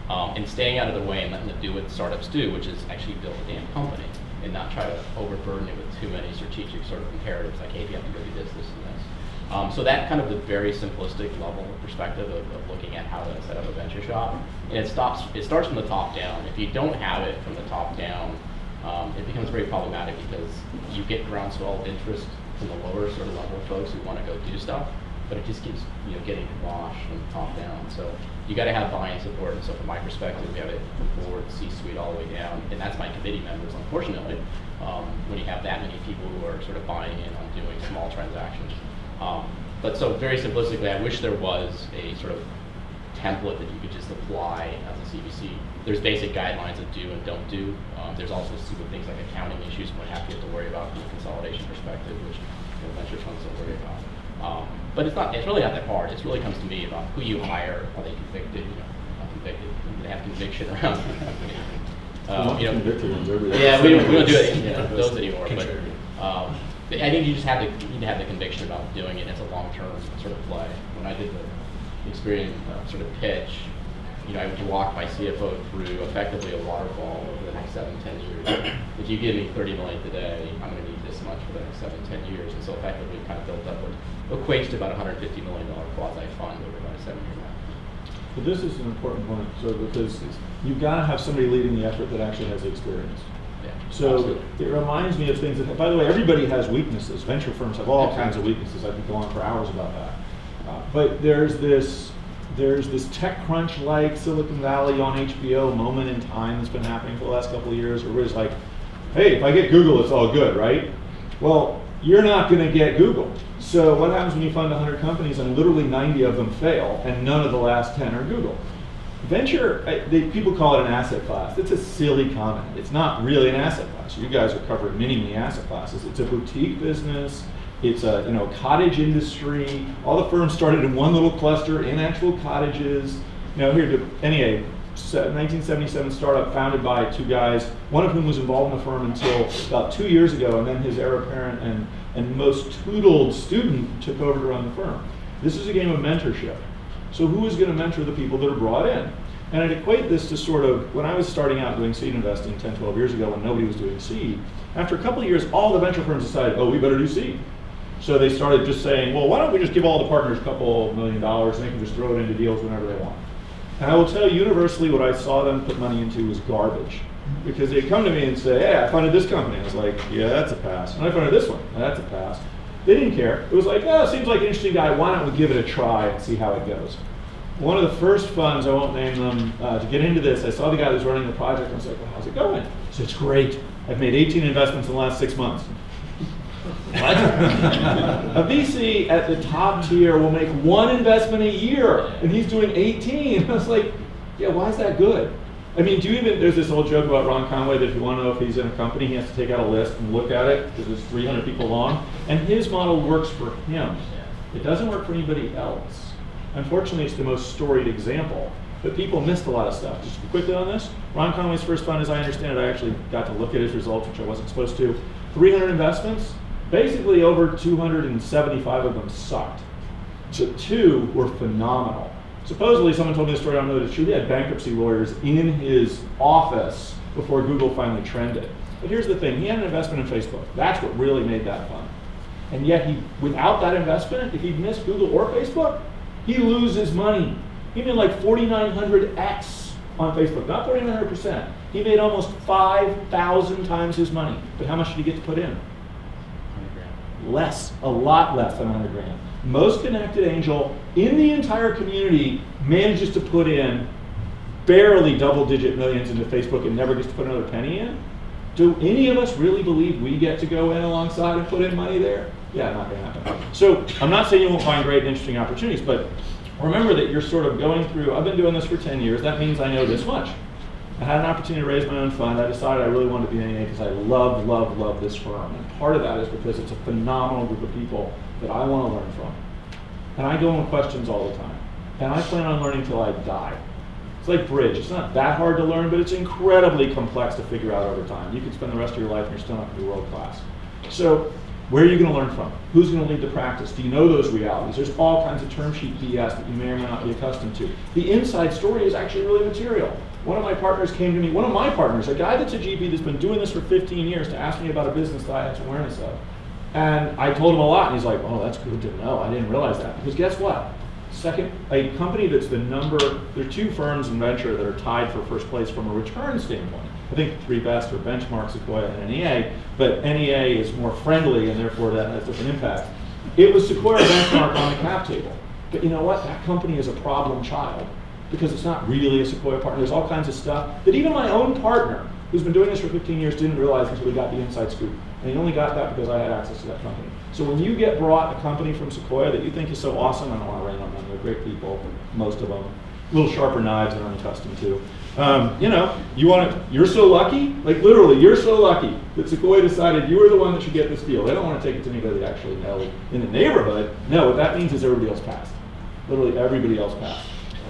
[SPEAKER 5] And staying out of the way and letting them do what startups do, which is actually build a damn company and not try to overburden it with too many strategic sort of imperatives like, hey, you have to go do this, this, and this. So that kind of the very simplistic level of perspective of looking at how to set up a venture shop. And it starts from the top down. If you don't have it from the top down, it becomes very problematic because you get groundswell of interest from the lower sort of level folks who want to go do stuff, but it just keeps getting washed from the top down. So you got to have buy-in support. And so from my perspective, we have it from board, C-suite, all the way down, and that's my committee members. Unfortunately, when you have that many people who are sort of buying in on doing small transactions. But so very simplistically, I wish there was a sort of template that you could just apply as a CVC. There's basic guidelines of do and don't do. There's also stupid things like accounting issues and what have you have to worry about from a consolidation perspective, which venture funds don't worry about. But it's really not that hard. It really comes to me about who you hire. Are they convicted? Not convicted. They have conviction around the company.
[SPEAKER 4] Convicted ones everywhere.
[SPEAKER 5] Yeah, we don't do it those anymore. But I think you just need to have the conviction about doing it as a long-term sort of play. When I did the Experian sort of pitch, I would walk my CFO through effectively a waterfall over the next 7-10 years. If you give me $30 million today, I'm going to need this much for the next 7-10 years. And so effectively kind of built up what equates to about $150 million quasi-fund over about a 7-year map.
[SPEAKER 4] But this is an important point, so because you've got to have somebody leading the effort that actually has the experience.
[SPEAKER 5] Yeah.
[SPEAKER 4] So
[SPEAKER 5] Absolutely.
[SPEAKER 4] it reminds me of things that, by the way, everybody has weaknesses. Venture firms have all kinds of weaknesses. I could go on for hours about that. But there's this TechCrunch-like Silicon Valley on HBO moment in time that's been happening for the last couple of years, where everybody's like, hey, if I get Google, it's all good, right? Well, you're not going to get Google. So what happens when you fund 100 companies and literally 90 of them fail, and none of the last 10 are Google? Venture, people call it an asset class. It's a silly comment. It's not really an asset class. You guys are covering many asset classes. It's a boutique business. It's a cottage industry. All the firms started in one little cluster in actual cottages. Here, NEA, 1977 startup founded by two guys, one of whom was involved in the firm until about 2 years ago, and then his heir apparent and most tuteled student took over to run the firm. This is a game of mentorship. So who is going to mentor the people that are brought in? And I'd equate this to sort of, when I was starting out doing seed investing 10, 12 years ago when nobody was doing seed, after a couple of years, all the venture firms decided, oh, we better do seed. So they started just saying, well, why don't we just give all the partners a couple $1 million and they can just throw it into deals whenever they want. And I will tell you, universally, what I saw them put money into was garbage. Because they'd come to me and say, hey, I funded this company. I was like, yeah, that's a pass. And I funded this one, and that's a pass. They didn't care. It was like, oh, seems like an interesting guy. Why don't we give it a try and see how it goes? One of the first funds, I won't name them, to get into this, I saw the guy that was running the project, and I was like, well, how's it going? He said, it's great. I've made 18 investments in the last 6 months. What? A VC at the top tier will make one investment a year, and he's doing 18. I was like, yeah, why is that good? I mean, there's this old joke about Ron Conway that if you want to know if he's in a company, he has to take out a list and look at it because it's 300 people long. And his model works for him. It doesn't work for anybody else. Unfortunately, it's the most storied example. But people missed a lot of stuff. Just quickly on this, Ron Conway's first fund, as I understand it, I actually got to look at his results, which I wasn't supposed to. 300 investments, basically over 275 of them sucked. So 2 were phenomenal. Supposedly, someone told me the story, I don't know if it's true, he had bankruptcy lawyers in his office before Google finally trended. But here's the thing, he had an investment in Facebook. That's what really made that fun. And yet, without that investment, if he'd missed Google or Facebook, he loses money. He made like 4,900x on Facebook, not 4,900%. He made almost 5,000 times his money. But how much did he get to put in?
[SPEAKER 5] 100 grand.
[SPEAKER 4] Less, a lot less than 100 grand. Most connected angel in the entire community manages to put in barely double-digit millions into Facebook and never gets to put another penny in. Do any of us really believe we get to go in alongside and put in money there? Yeah, not going to happen. So I'm not saying you won't find great and interesting opportunities, but remember that you're sort of going through, I've been doing this for 10 years, that means I know this much. I had an opportunity to raise my own fund. I decided I really wanted to be an NEA because I love this firm. And part of that is because it's a phenomenal group of people that I want to learn from. And I go in with questions all the time. And I plan on learning till I die. It's like bridge. It's not that hard to learn, but it's incredibly complex to figure out over time. You could spend the rest of your life and you're still not going to be world class. So where are you going to learn from? Who's going to lead the practice? Do you know those realities? There's all kinds of term sheet BS that you may or may not be accustomed to. The inside story is actually really material. One of my partners came to me, one of my partners, a guy that's a GP that's been doing this for 15 years, to ask me about a business that I had some awareness of. And I told him a lot, and he's like, oh, that's good to know. I didn't realize that. Because guess what? A company that's there are 2 firms in venture that are tied for first place from a return standpoint. I think the 3 best are Benchmark, Sequoia, and NEA, but NEA is more friendly, and therefore that has different impact. It was Sequoia Benchmark on the cap table. But you know what? That company is a problem child, because it's not really a Sequoia partner. There's all kinds of stuff that even my own partner, who's been doing this for 15 years, didn't realize until he got the inside scoop. And he only got that because I had access to that company. So when you get brought a company from Sequoia that you think is so awesome, I don't want to rain on them, they're great people, most of them, a little sharper knives than I'm accustomed to. You're so lucky, like literally, you're so lucky that Sequoia decided you were the one that should get this deal. They don't want to take it to anybody they actually know in the neighborhood. No, what that means is everybody else passed. Literally everybody else passed.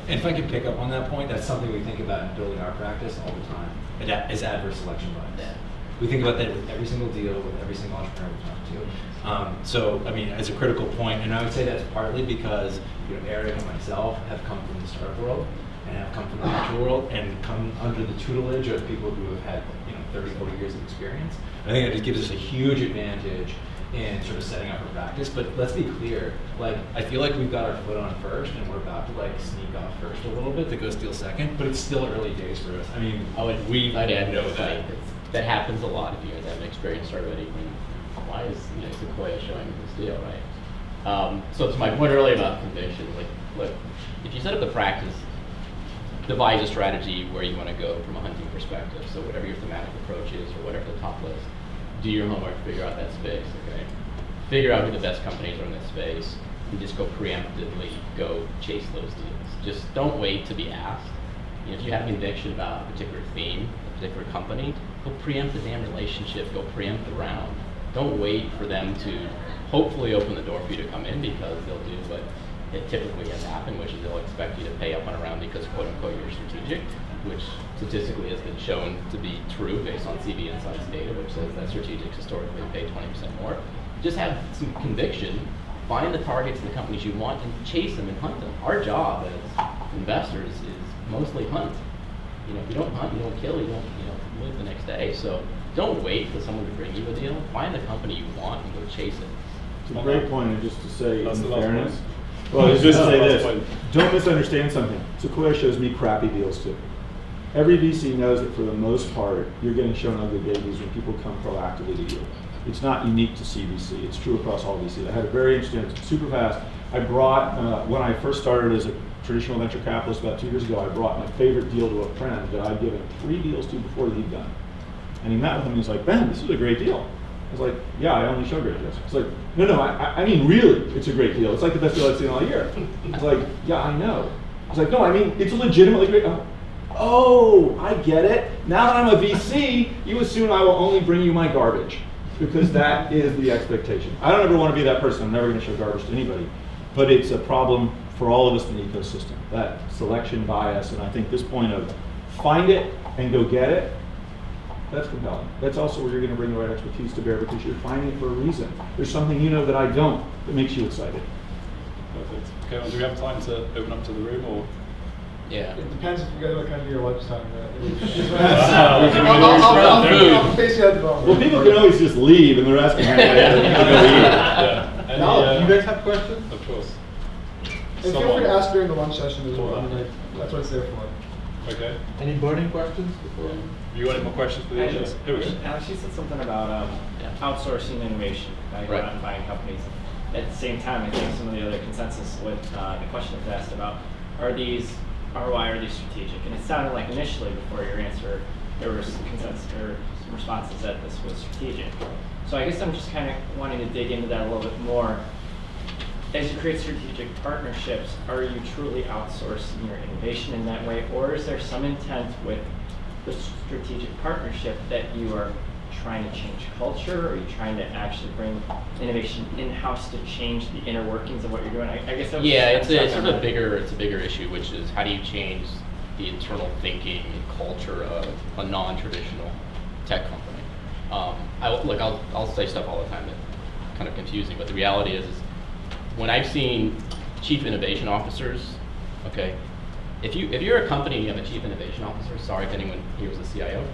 [SPEAKER 7] And if I could pick up on that point, that's something we think about in building our practice all the time, is adverse selection bias. We think about that with every single deal, with every single entrepreneur we talk to. So, I mean, as a critical point, and I would say that's partly because Eric and myself have come from the startup world and have come from the venture world and come under the tutelage of people who have had 30, 40 years of experience. I think that just gives us a huge advantage in sort of setting up a practice. But let's be clear, I feel like we've got our foot on first and we're about to sneak off first a little bit to go steal second, but it's still early days for us. I mean,
[SPEAKER 5] I know that. that happens a lot if you guys haven't experienced already. Why is Sequoia showing this deal, right? So to my point earlier about conviction, like, look, if you set up the practice, devise a strategy where you want to go from a hunting perspective. So whatever your thematic approach is, or whatever the top list, do your homework, figure out that space, okay? Figure out who the best companies are in that space, and just go preemptively go chase those deals. Just don't wait to be asked. If you have conviction about a particular theme, a particular company, go preempt the damn relationship, go preempt the round. Don't wait for them to hopefully open the door for you to come in, because they'll do what it typically has happened, which is they'll expect you to pay up on a round because quote unquote you're strategic, which statistically has been shown to be true based on CV Insights data, which says that strategics historically pay 20% more. Just have some conviction, find the targets and the companies you want, and chase them and hunt them. Our job as investors is mostly hunt. If you don't hunt, you don't kill, you don't live the next day. So don't wait for someone to bring you a deal. Find the company you want and go chase it.
[SPEAKER 4] It's a great point, and just to say,
[SPEAKER 1] That's
[SPEAKER 4] in
[SPEAKER 1] the last
[SPEAKER 4] fairness,
[SPEAKER 1] point.
[SPEAKER 4] well, just to say
[SPEAKER 1] Last
[SPEAKER 4] this,
[SPEAKER 1] point.
[SPEAKER 4] don't misunderstand something. Sequoia shows me crappy deals too. Every VC knows that for the most part, you're getting shown ugly babies when people come proactively to you. It's not unique to CVC. It's true across all VC. I had a very interesting, super fast. I brought, when I first started as a traditional venture capitalist about 2 years ago, I brought my favorite deal to a friend that I'd given 3 deals to before he'd done. And he met with him and he's like, Ben, this is a great deal. I was like, yeah, I only show great deals. It's like, no, I mean, really, it's a great deal. It's like the best deal I've seen all year. It's like, yeah, I know. I was like, no, I mean, it's a legitimately great. Oh, I get it. Now that I'm a VC, you assume I will only bring you my garbage, because that is the expectation. I don't ever want to be that person. I'm never going to show garbage to anybody. But it's a problem for all of us in the ecosystem, that selection bias. And I think this point of find it and go get it, that's compelling. That's also where you're going to bring the right expertise to bear, because you're finding it for a reason. There's something you know that I don't that makes you excited.
[SPEAKER 1] Perfect. Okay, well, do we have time to open up to the room, or?
[SPEAKER 5] Yeah.
[SPEAKER 8] It depends if you guys what kind of your lunchtime.
[SPEAKER 1] I'll
[SPEAKER 8] face you at the bar.
[SPEAKER 4] Well, people can always just leave, and they're asking how they go eat.
[SPEAKER 1] Yeah. Any,
[SPEAKER 2] Now, you guys have questions?
[SPEAKER 1] Of course.
[SPEAKER 8] And feel free to ask during the lunch session as well. I mean, that's what it's there for.
[SPEAKER 1] Okay.
[SPEAKER 2] Any burning questions before?
[SPEAKER 1] You want any more questions for the audience?
[SPEAKER 6] Alex, you said something about outsourcing innovation, right?
[SPEAKER 5] Right.
[SPEAKER 6] Not buying companies. At the same time, I think some of the other consensus with the question that was asked about, are these ROI, are these strategic? And it sounded like initially before your answer, there was consensus or some responses that this was strategic. So I guess I'm just kind of wanting to dig into that a little bit more. As you create strategic partnerships, are you truly outsourcing your innovation in that way, or is there some intent with the strategic partnership that you are trying to change culture, or are you trying to actually bring innovation in-house to change the inner workings of what you're doing? I guess that was
[SPEAKER 5] It's
[SPEAKER 6] kind
[SPEAKER 5] a bigger issue, which is how do you change the internal thinking and culture of a non-traditional tech company? I'll say stuff all the time that's kind of confusing, but the reality is when I've seen chief innovation officers, okay, if you're a company and you have a chief innovation officer, sorry if anyone here was a CIO,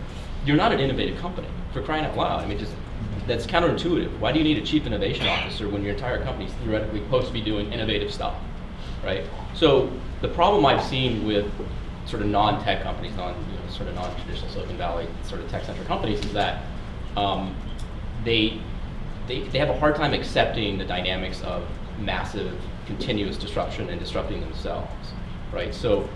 [SPEAKER 5] you're not an innovative company, for crying out loud. I mean, that's counterintuitive. Why do you need a chief innovation officer when your entire company is theoretically supposed to be doing innovative stuff, right? So the problem I've seen with sort of non-tech companies, sort of non-traditional Silicon Valley sort of tech-centric companies is that they have a hard time accepting the dynamics of massive continuous disruption and disrupting themselves, right? So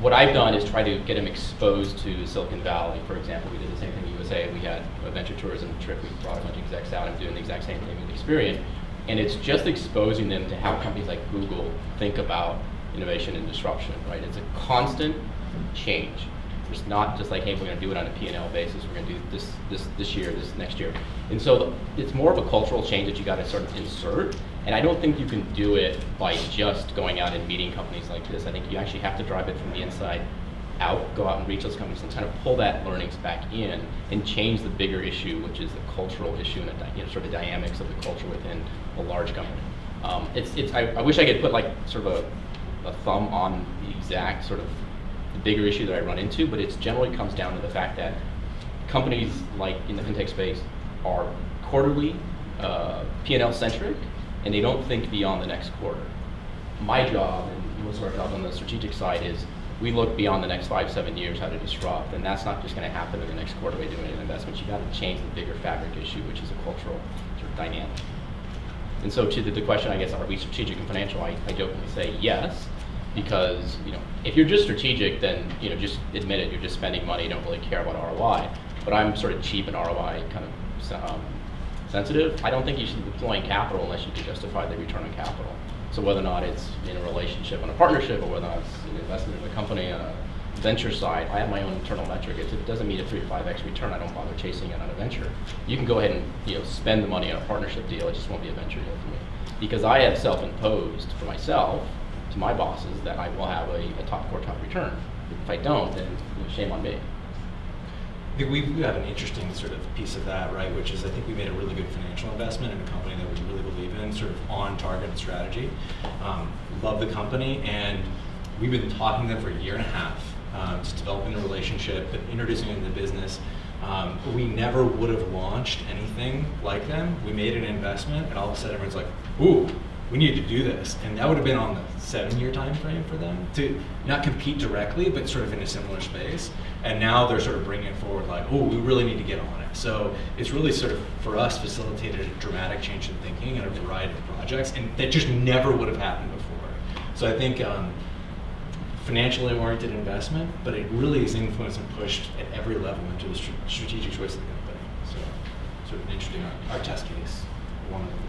[SPEAKER 5] what I've done is try to get them exposed to Silicon Valley. For example, we did the same thing in the USA. We had a venture tourism trip. We brought a bunch of execs out and doing the exact same thing with Experian. And it's just exposing them to how companies like Google think about innovation and disruption, right? It's a constant change. It's not just like, hey, we're going to do it on a P&L basis. We're going to do this year, this next year. And so it's more of a cultural change that you got to sort of insert. And I don't think you can do it by just going out and meeting companies like this. I think you actually have to drive it from the inside out, go out and reach those companies and kind of pull that learnings back in and change the bigger issue, which is the cultural issue and sort of dynamics of the culture within a large company. I wish I could put like sort of a thumb on the exact sort of the bigger issue that I run into, but it generally comes down to the fact that companies like in the fintech space are quarterly P&L centric, and they don't think beyond the next quarter. My job, and most of our job on the strategic side, is we look beyond the next 5-7 years how to disrupt, and that's not just going to happen in the next quarter by doing an investment. You got to change the bigger fabric issue, which is a cultural sort of dynamic. And so to the question, I guess, are we strategic and financial? I jokingly say yes, because if you're just strategic, then just admit it. You're just spending money. You don't really care about ROI. But I'm sort of cheap and ROI kind of sensitive. I don't think you should be deploying capital unless you can justify the return on capital. So whether or not it's in a relationship and a partnership, or whether or not it's an investment in a company on a venture side, I have my own internal metric. If it doesn't meet a 3 to 5x return, I don't bother chasing it on a venture. You can go ahead and spend the money on a partnership deal. It just won't be a venture deal for me, because I have self-imposed for myself to my bosses that I will have a top quartile return. If I don't, then shame on me.
[SPEAKER 7] I think we have an interesting sort of piece of that, right? Which is, I think we made a really good financial investment in a company that we really believe in, sort of on target strategy. Love the company, and we've been talking to them for a year and a half, just developing the relationship, but introducing them to the business. We never would have launched anything like them. We made an investment, and all of a sudden everyone's like, ooh, we need to do this. And that would have been on the 7-year time frame for them to not compete directly, but sort of in a similar space. And now they're sort of bringing it forward like, oh, we really need to get on it. So it's really sort of, for us, facilitated a dramatic change in thinking and a variety of projects, and that just never would have happened before. So I think financially oriented investment, but it really is influenced and pushed at every level into the strategic choice of the company. So sort of interesting, our test case, one of them.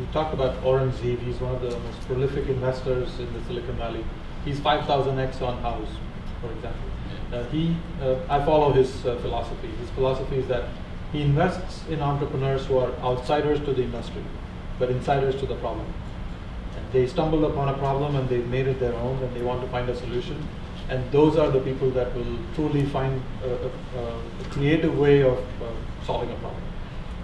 [SPEAKER 2] We talked about Oren Zeev. He's one of the most prolific investors in the Silicon Valley. He's 5,000x on House, for example. I follow his philosophy. His philosophy is that he invests in entrepreneurs who are outsiders to the industry, but insiders to the problem. And they stumbled upon a problem and they've made it their own, and they want to find a solution. And those are the people that will truly find a creative way of solving a problem.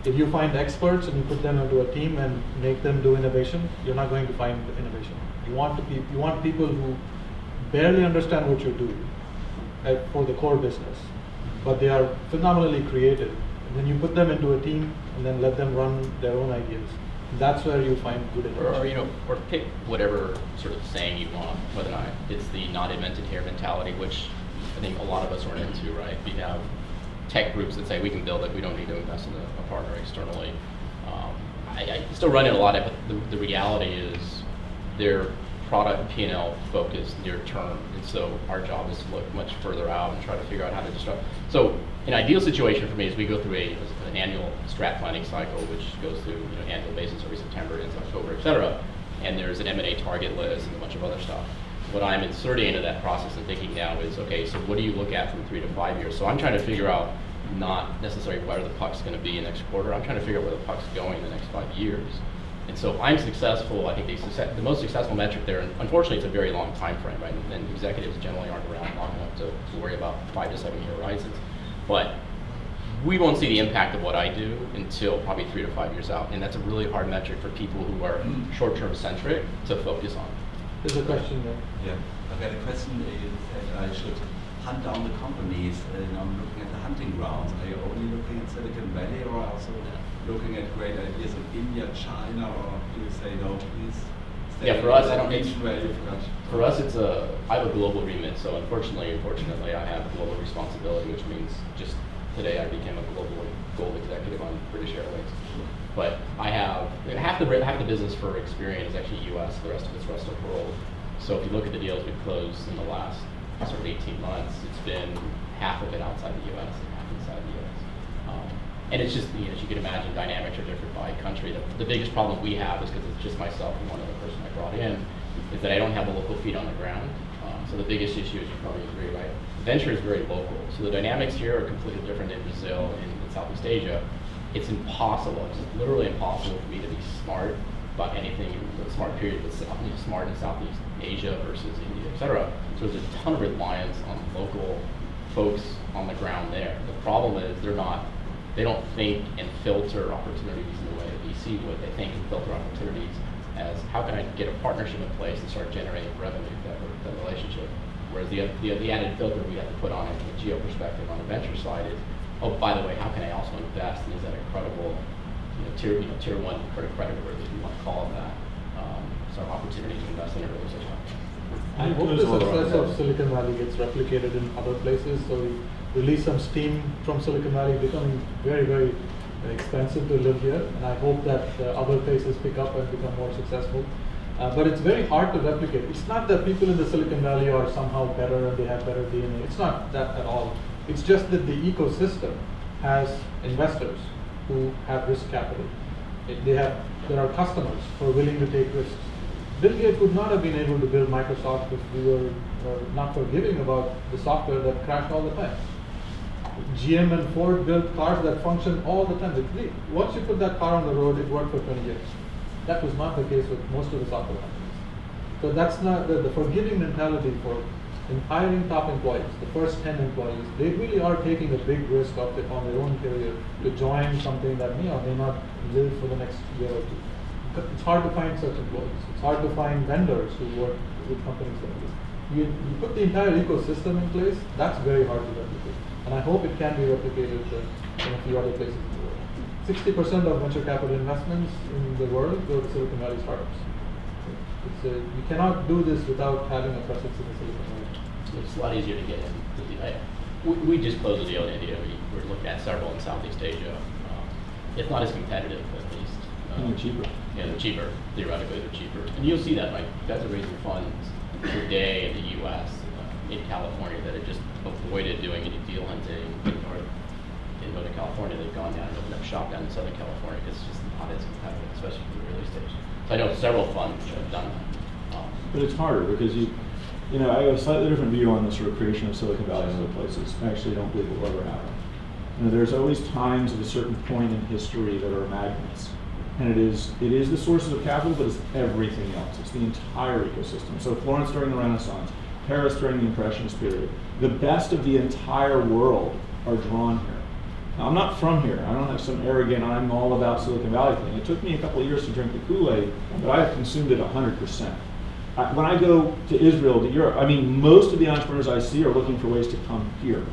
[SPEAKER 2] If you find experts and you put them into a team and make them do innovation, you're not going to find innovation. You want people who barely understand what you do for the core business, but they are phenomenally creative. And then you put them into a team and then let them run their own ideas. That's where you find good innovation.
[SPEAKER 5] Or pick whatever sort of saying you want, whether or not it's the not invented here mentality, which I think a lot of us run into, right? We have tech groups that say we can build it, we don't need to invest in a partner externally. I still run it a lot, but the reality is they're product P&L focused near term, and so our job is to look much further out and try to figure out how to disrupt. So an ideal situation for me is we go through an annual strat planning cycle, which goes through annual basis every September, ends October, et cetera, and there's an M&A target list and a bunch of other stuff. What I'm inserting into that process and thinking now is, okay, so what do you look at from 3 to 5 years? So I'm trying to figure out not necessarily where the puck's going to be next quarter. I'm trying to figure out where the puck's going in the next 5 years. And so if I'm successful, I think the most successful metric there, and unfortunately it's a very long time frame, right? And executives generally aren't around long enough to worry about 5 to 7 year horizons. But we won't see the impact of what I do until probably 3 to 5 years out. And that's a really hard metric for people who are short-term centric to focus on.
[SPEAKER 2] There's a question there.
[SPEAKER 9] Yeah, okay, the question is that I should hunt down the companies, and I'm looking at the hunting grounds. Are you only looking at Silicon Valley, or also looking at great ideas in India, China, or do you say no, please stay
[SPEAKER 5] Yeah, for us, I don't
[SPEAKER 9] for
[SPEAKER 5] us, it's I have a global remit, so unfortunately, I have global responsibility, which means just today I became a global gold executive on British Airways. But I have half the business for Experian is actually U.S. The rest of it's rest of the world. So if you look at the deals we've closed in the last sort of 18 months, it's been half of it outside the U.S. and half inside the U.S. And it's just, as you can imagine, dynamics are different by country. The biggest problem we have is because it's just myself and one other person I brought in, is that I don't have the local feet on the ground. So the biggest issue, as you probably agree, right? Venture is very local. So the dynamics here are completely different in Brazil and in Southeast Asia. It's impossible, it's literally impossible for me to be smart about anything in the smart period, but smart in Southeast Asia versus India, et cetera. So there's a ton of reliance on local folks on the ground there. The problem is they don't think and filter opportunities in the way that VC would. They think and filter opportunities as how can I get a partnership in place and start generating revenue for that relationship. Whereas the added filter we have to put on it from a geo perspective on the venture side is, oh, by the way, how can I also invest? And is that a credible, tier 1 credit creditor, if you want to call it that, so opportunity to invest in a real estate company.
[SPEAKER 2] I
[SPEAKER 4] It
[SPEAKER 2] hope
[SPEAKER 4] goes
[SPEAKER 2] the
[SPEAKER 4] all
[SPEAKER 2] success
[SPEAKER 4] around.
[SPEAKER 2] of Silicon Valley gets replicated in other places, so we release some steam from Silicon Valley, becoming very, very expensive to live here, and I hope that other places pick up and become more successful. But it's very hard to replicate. It's not that people in the Silicon Valley are somehow better and they have better DNA. It's not that at all. It's just that the ecosystem has investors who have risk capital. There are customers who are willing to take risks. Bill Gates would not have been able to build Microsoft if we were not forgiving about the software that crashed all the time. GM and Ford built cars that function all the time. Once you put that car on the road, it worked for 20 years. That was not the case with most of the software companies. So that's not the forgiving mentality for hiring top employees, the first 10 employees. They really are taking a big risk on their own career to join something that may or may not live for the next year or two. It's hard to find such employees. It's hard to find vendors who work with companies like this. You put the entire ecosystem in place, that's very hard to replicate. And I hope it can be replicated in a few other places in the world. 60% of venture capital investments in the world go to Silicon Valley startups. You cannot do this without having a presence in the Silicon Valley.
[SPEAKER 5] It's a lot easier to get in. We just closed a deal in India. We're looking at several in Southeast Asia. It's not as competitive, at least.
[SPEAKER 4] And cheaper.
[SPEAKER 5] Yeah, they're cheaper. Theoretically, they're cheaper. And you'll see that, like, you guys are raising funds today in the U.S., in California, that have just avoided doing any deal hunting in Northern California. They've gone down and opened up shop down in Southern California because it's just not as competitive, especially for the early stage. So I know several funds have done that.
[SPEAKER 4] But it's harder because I have a slightly different view on the sort of creation of Silicon Valley and other places. I actually don't believe it will ever happen. There's always times at a certain point in history that are magnets. And it is the sources of capital, but it's everything else. It's the entire ecosystem. So Florence during the Renaissance, Paris during the Impressionist period, the best of the entire world are drawn here. Now, I'm not from here. I don't have some arrogant, I'm all about Silicon Valley thing. It took me a couple of years to drink the Kool-Aid, but I have consumed it 100%. When I go to Israel, to Europe, most of the entrepreneurs I see are looking for ways to come here.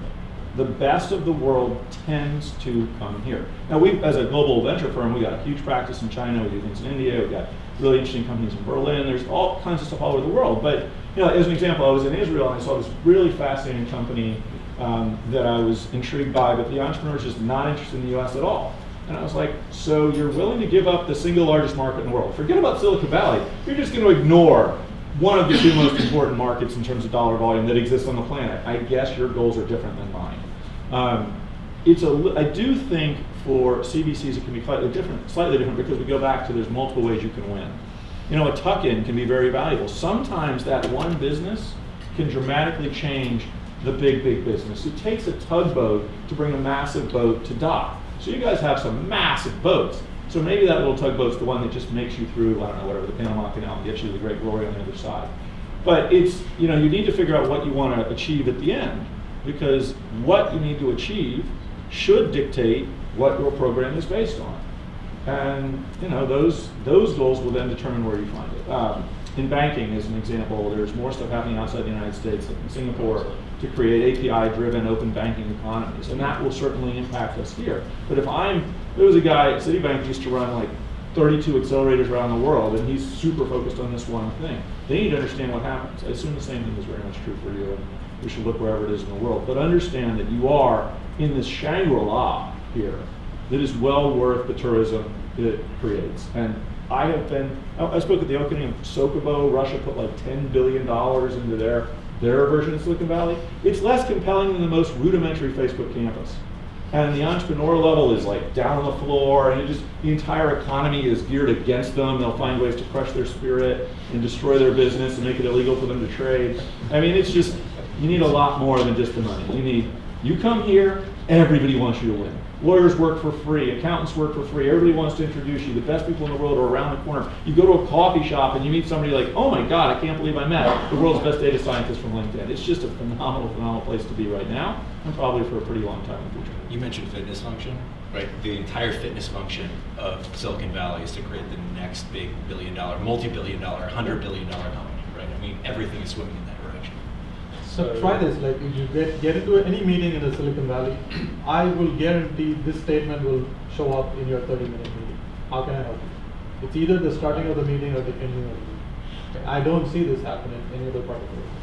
[SPEAKER 4] The best of the world tends to come here. Now, as a global venture firm, we got a huge practice in China, we do things in India, we got really interesting companies in Berlin, there's all kinds of stuff all over the world. But as an example, I was in Israel and I saw this really fascinating company that I was intrigued by, but the entrepreneur is just not interested in the US at all. And I was like, so you're willing to give up the single largest market in the world. Forget about Silicon Valley. You're just going to ignore one of the two most important markets in terms of dollar volume that exists on the planet. I guess your goals are different than mine. I do think for CVCs it can be slightly different because we go back to there's multiple ways you can win. A tuck-in can be very valuable. Sometimes that one business can dramatically change the big business. It takes a tugboat to bring a massive boat to dock. So you guys have some massive boats. So maybe that little tugboat's the one that just makes you through, I don't know, whatever, the Panama Canal and gets you to the great glory on the other side. But it's, you need to figure out what you want to achieve at the end, because what you need to achieve should dictate what your program is based on. And those goals will then determine where you find it. In banking, as an example, there's more stuff happening outside the United States, like in Singapore, to create API-driven open banking economies, and that will certainly impact us here. But there was a guy at Citibank used to run like 32 accelerators around the world, and he's super focused on this one thing. They need to understand what happens. I assume the same thing is very much true for you, and we should look wherever it is in the world. But understand that you are in this Shangri-La here that is well worth the tourism it creates. And I spoke at the opening of Sokobo. Russia put like $10 billion into their version of Silicon Valley. It's less compelling than the most rudimentary Facebook campus. And the entrepreneur level is like down on the floor, and the entire economy is geared against them. They'll find ways to crush their spirit and destroy their business and make it illegal for them to trade. It's just, you need a lot more than just the money. You come here, everybody wants you to win. Lawyers work for free, accountants work for free, everybody wants to introduce you. The best people in the world are around the corner. You go to a coffee shop and you meet somebody like, oh my God, I can't believe I met the world's best data scientist from LinkedIn. It's just a phenomenal place to be right now, and probably for a pretty long time in the future.
[SPEAKER 7] You mentioned fitness function, right? The entire fitness function of Silicon Valley is to create the next big billion-dollar, multi-billion-dollar, $100 billion company, right? Everything is swimming in that direction.
[SPEAKER 2] So try this, like if you get into any meeting in the Silicon Valley, I will guarantee this statement will show up in your 30-minute meeting. How can I help you? It's either the starting of the meeting or the ending of the meeting. I don't see this happening in any other part of the world.